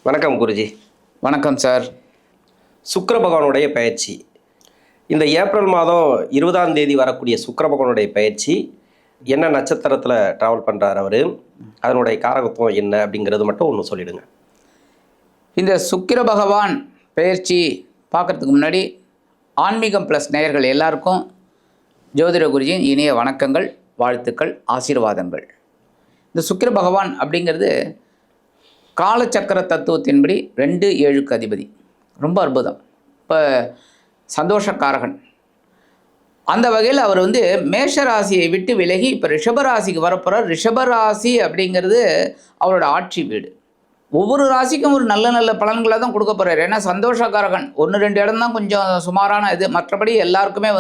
வணக்கம் குருஜி. வணக்கம் சார். சுக்கிர பகவானுடைய பயிற்சி இந்த ஏப்ரல் மாதம் 20ஆம் தேதி வரக்கூடிய சுக்கிர பகவானுடைய பயிற்சி என்ன நட்சத்திரத்தில் ட்ராவல் பண்ணுறாரு அவர், அதனுடைய காரகத்துவம் என்ன அப்படிங்கிறது மட்டும் ஒன்று சொல்லிடுங்க. இந்த சுக்கிர பகவான் பயிற்சி பார்க்குறதுக்கு முன்னாடி ஆன்மீகம் ப்ளஸ் நேயர்கள் எல்லாருக்கும் ஜோதிட குருஜியின் இனிய வணக்கங்கள், வாழ்த்துக்கள், ஆசீர்வாதங்கள். இந்த சுக்கிர பகவான் அப்படிங்கிறது காலச்சக்கர தத்துவத்தின்படி 2-7க்கு அதிபதி. ரொம்ப அற்புதம். இப்போ சந்தோஷக்காரகன். அந்த வகையில் அவர் மேஷ ராசியை விட்டு விலகி இப்போ ரிஷபராசிக்கு வரப்போகிறார். ரிஷபராசி அப்படிங்கிறது அவரோட ஆட்சி வீடு. ஒவ்வொரு ராசிக்கும் ஒரு நல்ல நல்ல பலன்களை தான் கொடுக்க போகிறார். ஏன்னா சந்தோஷக்காரகன் 1-2 இடம் தான் கொஞ்சம் சுமாரான இது. மற்றபடி எல்லாருக்குமே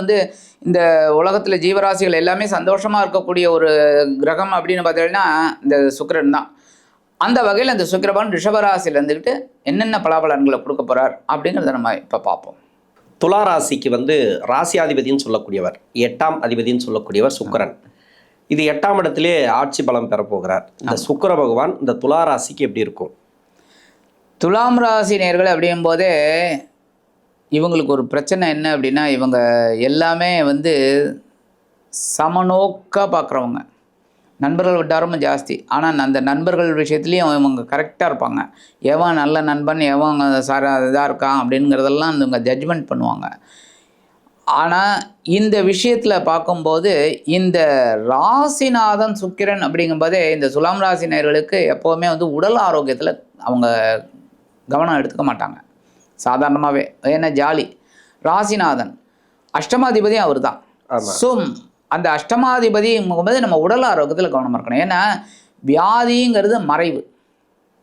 இந்த உலகத்தில் ஜீவராசிகள் எல்லாமே சந்தோஷமாக இருக்கக்கூடிய ஒரு கிரகம் அப்படின்னு பார்த்தீங்கன்னா இந்த சுக்கிரன் தான். அந்த வகையில் அந்த சுக்கிரபகவான் ரிஷபராசியில் இருந்துக்கிட்டு என்னென்ன பலாபலன்களை கொடுக்க போகிறார் அப்படிங்கிறத நம்ம இப்போ பார்ப்போம். துலா ராசிக்கு ராசியாதிபதினு சொல்லக்கூடியவர், 8ஆம் அதிபதினு சொல்லக்கூடியவர் சுக்கிரன். இது 8ஆம் இடத்திலே ஆட்சி பலம் பெறப்போகிறார். இந்த சுக்கிர பகவான் இந்த துலா ராசிக்கு எப்படி இருக்கும்? துலாம் ராசி நேயர்கள் அப்படிங்கும்போதே இவங்களுக்கு ஒரு பிரச்சனை என்ன அப்படின்னா, இவங்க எல்லாமே சமநோக்காக பார்க்குறவங்க. நண்பர்கள் வட்டாரமும் ஜாஸ்தி. ஆனால் அந்த நண்பர்கள் விஷயத்துலேயும் இவங்க கரெக்டாக இருப்பாங்க. எவன் நல்ல நண்பன், எவன் இதாக இருக்கான் அப்படிங்கிறதெல்லாம் இவங்க ஜட்ஜ்மெண்ட் பண்ணுவாங்க. ஆனால் இந்த விஷயத்தில் பார்க்கும்போது இந்த ராசிநாதன் சுக்கிரன் அப்படிங்கும்போதே இந்த துலாம் ராசி நேயர்களுக்கு எப்போவுமே உடல் ஆரோக்கியத்தில் அவங்க கவனம் எடுத்துக்க மாட்டாங்க சாதாரணமாகவே. ஏன்னா ஜாலி. ராசிநாதன் அஷ்டமாதிபதியும் அவர் தான். ஸோ அந்த அஷ்டமாதிபதிங்கும்போது நம்ம உடல் ஆரோக்கியத்தில் கவனமாக இருக்கணும். ஏன்னா வியாதிங்கிறது மறைவு,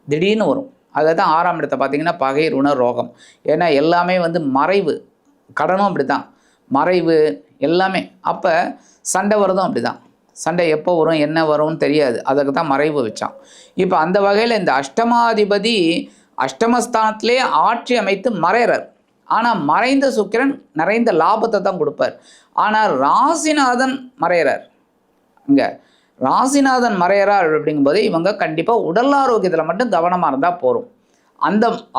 திடீர்னு வரும். அதை தான் 6ஆம் இடத்தை பார்த்திங்கன்னா பகை, ருண, ரோகம். ஏன்னா எல்லாமே மறைவு. கடனும் அப்படி தான் மறைவு எல்லாமே. அப்போ சண்டை வரதும் அப்படி தான். சண்டை எப்போ வரும் என்ன வரும்னு தெரியாது. அதுக்கு தான் மறைவு வச்சான். இப்போ அந்த வகையில் இந்த அஷ்டமாதிபதி அஷ்டமஸ்தானத்திலே ஆட்சி அமைத்து மறைகிறார். ஆனால் மறைந்த சுக்கிரன் நிறைந்த லாபத்தை தான் கொடுப்பார். ஆனால் ராசிநாதன் மறைகிறார். இங்கே ராசிநாதன் மறைகிறார் அப்படிங்கும்போது இவங்க கண்டிப்பாக உடல் ஆரோக்கியத்தில் மட்டும் கவனமாக இருந்தால் போகும்.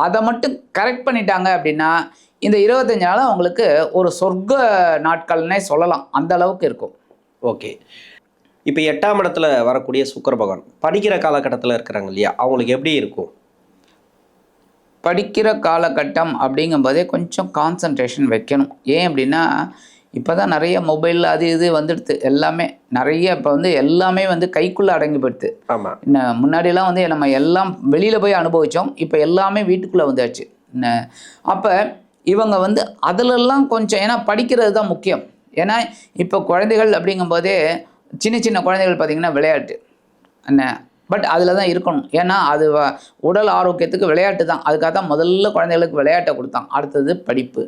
அதை மட்டும் கரெக்ட் பண்ணிட்டாங்க அப்படின்னா இந்த 25 நாள் அவங்களுக்கு ஒரு சொர்க்க நாட்கள்னே சொல்லலாம். அந்த அளவுக்கு இருக்கும். ஓகே. இப்போ 8ஆம் இடத்துல வரக்கூடிய சுக்கிர பகவான் படிக்கிற காலகட்டத்தில் இருக்கிறாங்க இல்லையா, அவங்களுக்கு எப்படி இருக்கும்? படிக்கிற காலகட்டம் அப்படிங்கும்போதே கொஞ்சம் கான்சன்ட்ரேஷன் வைக்கணும். ஏன் அப்படின்னா இப்போ தான் நிறைய மொபைல் அது இது வந்துடுது. எல்லாமே நிறைய இப்போ எல்லாமே கைக்குள்ளே அடங்கி போயிடுது. ஆமாம். இன்னும் முன்னாடியெல்லாம் நம்ம எல்லாம் வெளியில் போய் அனுபவித்தோம். இப்போ எல்லாமே வீட்டுக்குள்ளே வந்தாச்சு. அப்போ இவங்க அதிலெல்லாம் கொஞ்சம், ஏன்னா படிக்கிறது தான் முக்கியம். ஏன்னா இப்போ குழந்தைகள் அப்படிங்கும்போதே சின்ன சின்ன குழந்தைகள் பார்த்திங்கன்னா விளையாட்டு என்ன, பட் அதில் தான் இருக்கணும். ஏன்னா அது உடல் ஆரோக்கியத்துக்கு விளையாட்டு தான். அதுக்காக தான் முதல்ல குழந்தைகளுக்கு விளையாட்டை கொடுத்தாங்க. அடுத்தது படிப்பு,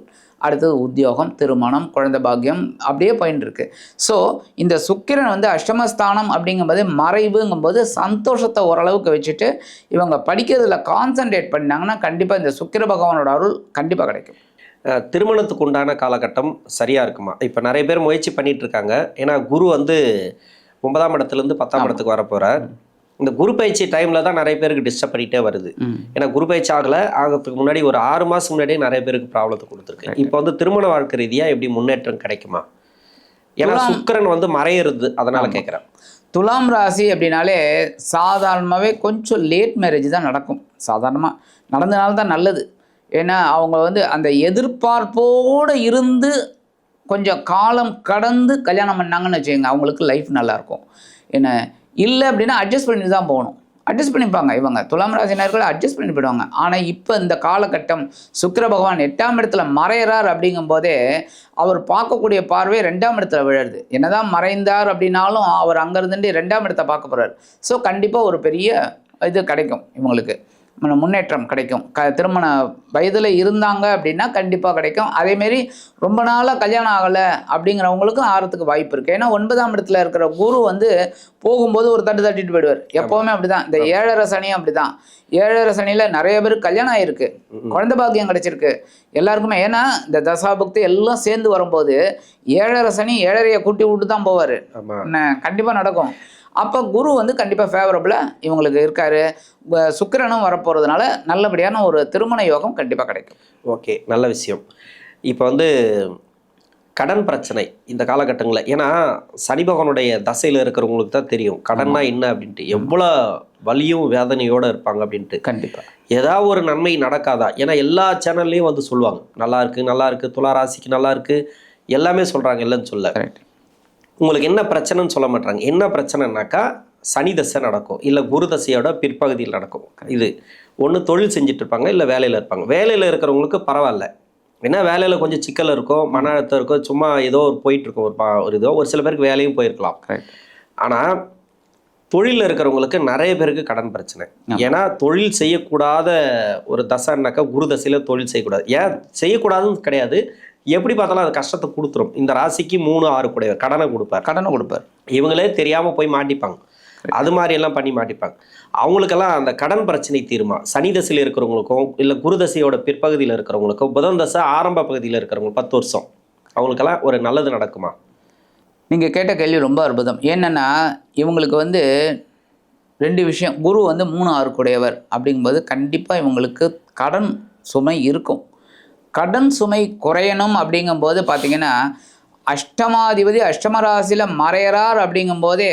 அடுத்தது உத்தியோகம், திருமணம், குழந்தை பாக்கியம், அப்படியே போயின்னு இருக்கு. ஸோ இந்த சுக்கிரன் அஷ்டமஸ்தானம் அப்படிங்கும்போது மறைவுங்கும்போது சந்தோஷத்தை ஓரளவுக்கு வச்சுட்டு இவங்க படிக்கிறதுல கான்சன்ட்ரேட் பண்ணாங்கன்னா கண்டிப்பாக இந்த சுக்கிர பகவானோட அருள் கண்டிப்பாக கிடைக்கும். திருமணத்துக்கு உண்டான காலகட்டம் சரியாக இருக்குமா? இப்போ நிறைய பேர் முயற்சி பண்ணிட்டு இருக்காங்க. ஏன்னா குரு 9ஆம் இடத்துலேருந்து 10ஆம் இடத்துக்கு வரப்போகிறார். இந்த குரு பயிற்சி டைமில் தான் நிறைய பேருக்கு டிஸ்டர்ப் பண்ணிகிட்டே வருது. ஏன்னா குரு பயிற்சி ஆகிறதுக்கு முன்னாடி ஒரு 6 மாதம் முன்னாடியே நிறைய பேருக்கு ப்ராப்ளத்தை கொடுத்துருக்கு. இப்போ திருமண வாழ்க்கை ரீதியாக எப்படி முன்னேற்றம் கிடைக்குமா? ஏன்னா சுக்கிரன் மறையிறது, அதனால் கேட்குறேன். துலாம் ராசி அப்படின்னாலே சாதாரணமாகவே கொஞ்சம் லேட் மேரேஜ் தான் நடக்கும். சாதாரணமாக நடந்தனால்தான் நல்லது. ஏன்னா அவங்க அந்த எதிர்பார்ப்போடு இருந்து கொஞ்சம் காலம் கடந்து கல்யாணம் பண்ணாங்கன்னு வச்சுக்கோங்க, அவங்களுக்கு லைஃப் நல்லாயிருக்கும். ஏன்னா இல்லை அப்படின்னா அட்ஜஸ்ட் பண்ணி தான் போகணும். அட்ஜஸ்ட் பண்ணிப்பாங்க இவங்க துலாம் ராசினர்கள், அட்ஜஸ்ட் பண்ணி போயிடுவாங்க. ஆனால் இப்போ இந்த காலகட்டம் சுக்கிர பகவான் 8ஆம் இடத்துல மறையிறார் அப்படிங்கும்போதே அவர் பார்க்கக்கூடிய பார்வை 2ஆம் இடத்துல விழுது. என்னதான் மறைந்தார் அப்படின்னாலும் அவர் அங்கேருந்துட்டு 2ஆம் இடத்தை பார்க்க போகிறார். ஸோ கண்டிப்பாக ஒரு பெரிய இது கிடைக்கும் இவங்களுக்கு, முன்னேற்றம் கிடைக்கும். திருமண வயதில் இருந்தாங்க அப்படின்னா கண்டிப்பாக கிடைக்கும். அதேமாரி ரொம்ப நாளாக கல்யாணம் ஆகலை அப்படிங்கிறவங்களுக்கும் ஆகிறதுக்கு வாய்ப்பு இருக்குது. ஏன்னா 9ஆம் இடத்துல இருக்கிற குரு போகும்போது ஒரு தட்டிட்டு போயிடுவார். எப்போவுமே அப்படி தான். இந்த 7.5 சனியும் அப்படி தான். 7.5 சனியில் நிறைய பேருக்கு கல்யாணம் ஆகிருக்கு, குழந்தை பாக்கியம் கிடைச்சிருக்கு எல்லாருக்குமே. ஏன்னா இந்த தசாபக்தி எல்லாம் சேர்ந்து வரும்போது 7.5 சனி 7.5 கூட்டி விட்டு தான் போவார். கண்டிப்பாக நடக்கும். அப்போ குரு வந்து கண்டிப்பாக ஃபேவரபுளாக இவங்களுக்கு இருக்காரு. சுக்கிரனும் வரப்போகிறதுனால நல்லபடியான ஒரு திருமண யோகம் கண்டிப்பாக கிடைக்கும். ஓகே, நல்ல விஷயம். இப்போ வந்து கடன் பிரச்சனை இந்த காலகட்டங்களில், ஏன்னா சனி பகவானுடைய தசையில் இருக்கிறவங்களுக்கு தான் தெரியும் கடன்னா என்ன அப்படின்ட்டு, எவ்வளோ வலியும் வேதனையோடு இருப்பாங்க அப்படின்ட்டு. கண்டிப்பாக ஏதாவது ஒரு நன்மை நடக்காதா? ஏன்னா எல்லா சேனல்லையும் வந்து சொல்லுவாங்க நல்லா இருக்குது நல்லா இருக்குது, துலா ராசிக்கு நல்லா இருக்குது, எல்லாமே சொல்கிறாங்க, இல்லைன்னு சொல்ல. கரெக்ட். உங்களுக்கு என்ன பிரச்சனைன்னு சொல்ல மாட்டாங்க. என்ன பிரச்சனைனாக்கா சனி தசை நடக்கும், இல்லை குரு தசையோட பிற்பகுதியில் நடக்கும். இது ஒன்று தொழில் செஞ்சுட்டு இருப்பாங்க, இல்லை வேலையில் இருப்பாங்க. வேலையில் இருக்கிறவங்களுக்கு பரவாயில்ல, ஏன்னா வேலையில் கொஞ்சம் சிக்கல் இருக்கும், மன அழுத்தம் இருக்கும், சும்மா ஏதோ ஒரு போயிட்டுருக்கும், ஒரு இதோ ஒரு சில பேருக்கு வேலையும் போயிருக்கலாம். ஆனால் தொழிலில் இருக்கிறவங்களுக்கு நிறைய பேருக்கு கடன் பிரச்சனை. ஏன்னா தொழில் செய்யக்கூடாத ஒரு தசைனாக்கா குரு தசையில் தொழில் செய்யக்கூடாது. ஏன் செய்யக்கூடாதுன்னு கிடையாது, எப்படி பார்த்தாலும் அது கஷ்டத்தை கொடுத்துரும். இந்த ராசிக்கு 3, 6 கூடையவர் கடனை கொடுப்பார். இவங்களே தெரியாமல் போய் மாட்டிப்பாங்க, அது மாதிரி எல்லாம் பண்ணி மாட்டிப்பாங்க. அவங்களுக்கெல்லாம் அந்த கடன் பிரச்சனை தீருமா? சனி தசையில் இருக்கிறவங்களுக்கும், இல்லை குரு தசையோட பிற்பகுதியில் இருக்கிறவங்களுக்கும், புதன் தசை ஆரம்ப பகுதியில் இருக்கிறவங்க 10 வருஷம், அவங்களுக்கெல்லாம் ஒரு நல்லது நடக்குமா? நீங்கள் கேட்ட கேள்வி ரொம்ப அற்புதம். என்னென்னா இவங்களுக்கு வந்து 2 விஷயம். குரு வந்து 3, 6 கூடையவர் அப்படிங்கும்போது கண்டிப்பாக இவங்களுக்கு கடன் சுமை இருக்கும். கடன் சுமை குறையணும் அப்படிங்கும்போது பார்த்திங்கன்னா, அஷ்டமாதிபதி அஷ்டமராசியில் மறையறார் அப்படிங்கும்போதே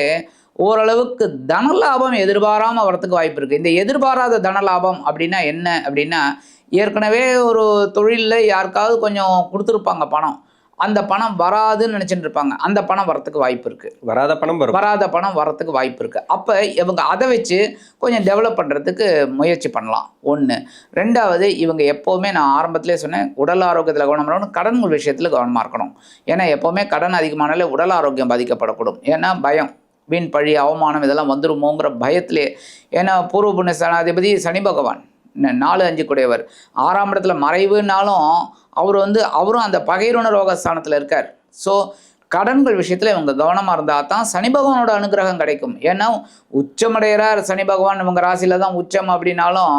ஓரளவுக்கு தனலாபம் எதிர்பாராமல் வரத்துக்கு வாய்ப்பு இருக்குது. இந்த எதிர்பாராத தனலாபம் அப்படின்னா என்ன அப்படின்னா, ஏற்கனவே ஒரு தொழிலில் யாருக்காவது கொஞ்சம் கொடுத்துருப்பாங்க பணம், அந்த பணம் வராதுன்னு நினச்சிட்டு இருப்பாங்க, அந்த பணம் வரத்துக்கு வாய்ப்பு இருக்குது. வராத பணம் வரத்துக்கு வாய்ப்பு இருக்குது. அப்போ இவங்க அதை வச்சு கொஞ்சம் டெவலப் பண்ணுறதுக்கு முயற்சி பண்ணலாம். 1. 2வது, இவங்க எப்போவுமே நான் ஆரம்பத்திலே சொன்னேன், உடல் ஆரோக்கியத்தில் கவனம் இருக்கணும், கடன்கள் விஷயத்தில் கவனமாக இருக்கணும். ஏன்னா எப்போவுமே கடன் அதிகமானாலே உடல் ஆரோக்கியம் பாதிக்கப்படக்கூடும். ஏன்னா பயம், வீண் பழி, அவமானம் இதெல்லாம் வந்துருமோங்கிற பயத்திலே. ஏன்னா பூர்வ புண்ணிய ஸ்தானாதிபதி சனி பகவான் 4, 5 கூடையவர் 6ஆம் இடத்துல மறைவுனாலும் அவரும் அந்த பகைருண ரோகஸ்தானத்தில் இருக்கார். ஸோ கடன்கள் விஷயத்தில் இவங்க கவனமாக இருந்தால் தான் சனி பகவானோட அனுகிரகம் கிடைக்கும். ஏன்னா உச்சமடைகிறார் சனி பகவான், இவங்க ராசியில் தான் உச்சம் அப்படின்னாலும்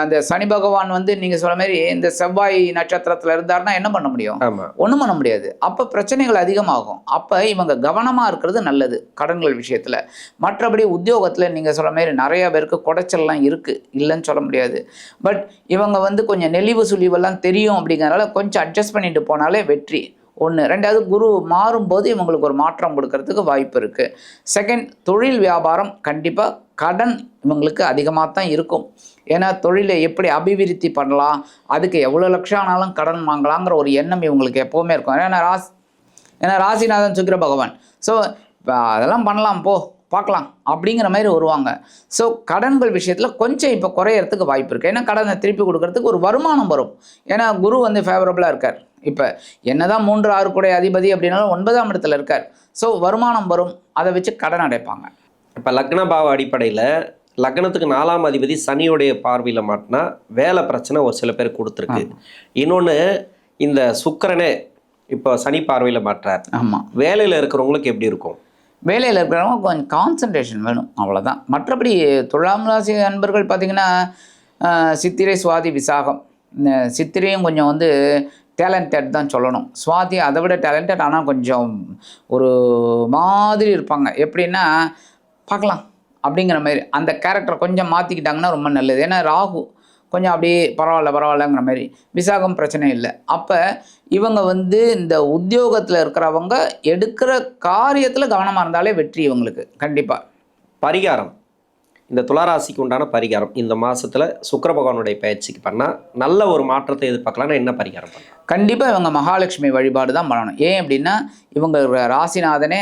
அந்த சனி பகவான் நீங்கள் சொல்ல மாதிரி இந்த செவ்வாய் நட்சத்திரத்தில் இருந்தார்னா என்ன பண்ண முடியும்? ஒன்றும் பண்ண முடியாது. அப்போ பிரச்சனைகள் அதிகமாகும். அப்போ இவங்க கவனமாக இருக்கிறது நல்லது கடன்கள் விஷயத்தில். மற்றபடி உத்தியோகத்தில் நீங்கள் சொல்ல மாதிரி நிறையா பேருக்கு குடைச்சல்லாம் இருக்குது, இல்லைன்னு சொல்ல முடியாது. பட் இவங்க கொஞ்சம் நெளிவு சுழிவெல்லாம் தெரியும் அப்படிங்கிறனால கொஞ்சம் அட்ஜஸ்ட் பண்ணிட்டு போனாலே வெற்றி. 1. 2வது, குரு மாறும்போது இவங்களுக்கு ஒரு மாற்றம் கொடுக்கறதுக்கு வாய்ப்பு இருக்குது. 2nd, தொழில் வியாபாரம் கண்டிப்பாக கடன் இவங்களுக்கு அதிகமாக தான் இருக்கும். ஏன்னா தொழிலை எப்படி அபிவிருத்தி பண்ணலாம், அதுக்கு எவ்வளோ லட்சம் ஆனாலும் கடன் வாங்கலாங்கிற ஒரு எண்ணம் இவங்களுக்கு எப்போவுமே இருக்கும். ஏன்னா ராசிநாதன் சுக்கிர பகவான். ஸோ அதெல்லாம் பண்ணலாம், பார்க்கலாம் அப்படிங்கிற மாதிரி வருவாங்க. ஸோ கடன்கள் விஷயத்தில் கொஞ்சம் இப்போ குறையறதுக்கு வாய்ப்பு இருக்குது. ஏன்னா கடனை திருப்பி கொடுக்கறதுக்கு ஒரு வருமானம் வரும். ஏன்னா குரு ஃபேவரபுளாக இருக்கார். இப்போ என்னதான் 3, 6 கூடைய அதிபதி அப்படின்னாலும் 9ஆம் இடத்துல இருக்கார். ஸோ வருமானம் வரும், அதை வச்சு கடன் அடைப்பாங்க. இப்போ லக்ன பாவ அடிப்படையில் லக்னத்துக்கு 4ஆம் அதிபதி சனியோடைய பார்வையில் மாட்டினா வேலை பிரச்சனை ஒரு சில பேர் கொடுத்துருக்கு. இன்னொன்று, இந்த சுக்கிரனே இப்போ சனி பார்வையில் மாட்டுறார். ஆமாம். வேலையில் இருக்கிறவங்களுக்கு எப்படி இருக்கும்? வேலையில் இருக்கிறவங்க கொஞ்சம் கான்சன்ட்ரேஷன் வேணும், அவ்வளோதான். மற்றபடி துலாம் ராசி அன்பர்கள் பார்த்திங்கன்னா சித்திரை சுவாதி விசாகம், சித்திரையும் கொஞ்சம் டேலண்டட் தான் சொல்லணும். சுவாதி அதை விட டேலண்டட், ஆனால் கொஞ்சம் ஒரு மாதிரி இருப்பாங்க. எப்படின்னா பார்க்கலாம் அப்படிங்கிற மாதிரி அந்த கேரக்டரை கொஞ்சம் மாற்றிக்கிட்டாங்கன்னா ரொம்ப நல்லது. ஏன்னா ராகு கொஞ்சம் அப்படியே பரவாயில்லங்கிற மாதிரி. விசாகம் பிரச்சனை இல்லை. அப்போ இவங்க இந்த உத்தியோகத்தில் இருக்கிறவங்க எடுக்கிற காரியத்தில் கவனமாக இருந்தாலே வெற்றி இவங்களுக்கு கண்டிப்பாக. பரிகாரம், இந்த துளாராசிக்கு உண்டான பரிகாரம் இந்த மாதத்தில் சுக்கிர பகவானுடைய பயிற்சிக்கு பண்ணால் நல்ல ஒரு மாற்றத்தை எதிர்பார்க்கலாம்னா என்ன பரிகாரம் பண்ணலாம்? கண்டிப்பாக இவங்க மகாலட்சுமி வழிபாடு தான் பண்ணணும். ஏன் அப்படின்னா இவங்க ராசிநாதனே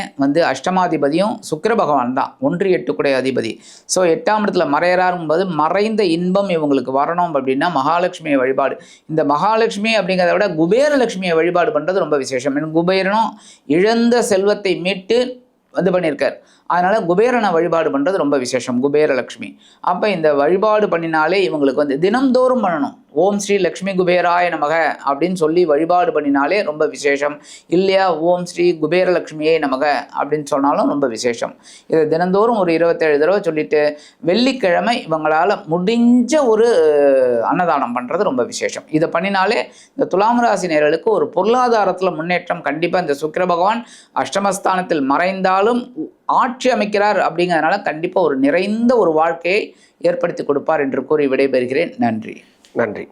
அஷ்டமாதிபதியும் சுக்கிர பகவான் தான், 1, 8 கூடைய அதிபதி. ஸோ 8ஆம் இடத்துல மறையறாருங்கும்போது மறைந்த இன்பம் இவங்களுக்கு வரணும் அப்படின்னா மகாலட்சுமியை வழிபாடு. இந்த மகாலட்சுமி அப்படிங்கிறத விட குபேரலட்சுமியை வழிபாடு பண்ணுறது ரொம்ப விசேஷம். குபேரனும் இழந்த செல்வத்தை மீட்டு பண்ணியிருக்கார். அதனால் குபேரனை வழிபாடு பண்ணுறது ரொம்ப விசேஷம், குபேரலட்சுமி. அப்போ இந்த வழிபாடு பண்ணினாலே இவங்களுக்கு தினம்தோறும் பண்ணணும். ஓம் ஸ்ரீ லக்ஷ்மி குபேராய நமக அப்படின்னு சொல்லி வழிபாடு பண்ணினாலே ரொம்ப விசேஷம். இல்லையா ஓம் ஸ்ரீ குபேரலட்சுமியே நமக அப்படின்னு சொன்னாலும் ரொம்ப விசேஷம். இதை தினந்தோறும் ஒரு 27 தடவை சொல்லிட்டு வெள்ளிக்கிழமை இவங்களால் முடிஞ்ச ஒரு அன்னதானம் பண்ணுறது ரொம்ப விசேஷம். இதை பண்ணினாலே இந்த துலாம் ராசி நேயர்களுக்கு ஒரு பொருளாதாரத்தில் முன்னேற்றம் கண்டிப்பாக. இந்த சுக்கிர பகவான் அஷ்டமஸ்தானத்தில் மறைந்தாலும் மாற்றி அமைக்கிறார் அப்படிங்கிறதுனால கண்டிப்பாக ஒரு நிறைந்த ஒரு வாழ்க்கையை ஏற்படுத்தி கொடுப்பார் என்று கூறி விடைபெறுகிறேன். நன்றி. நன்றி.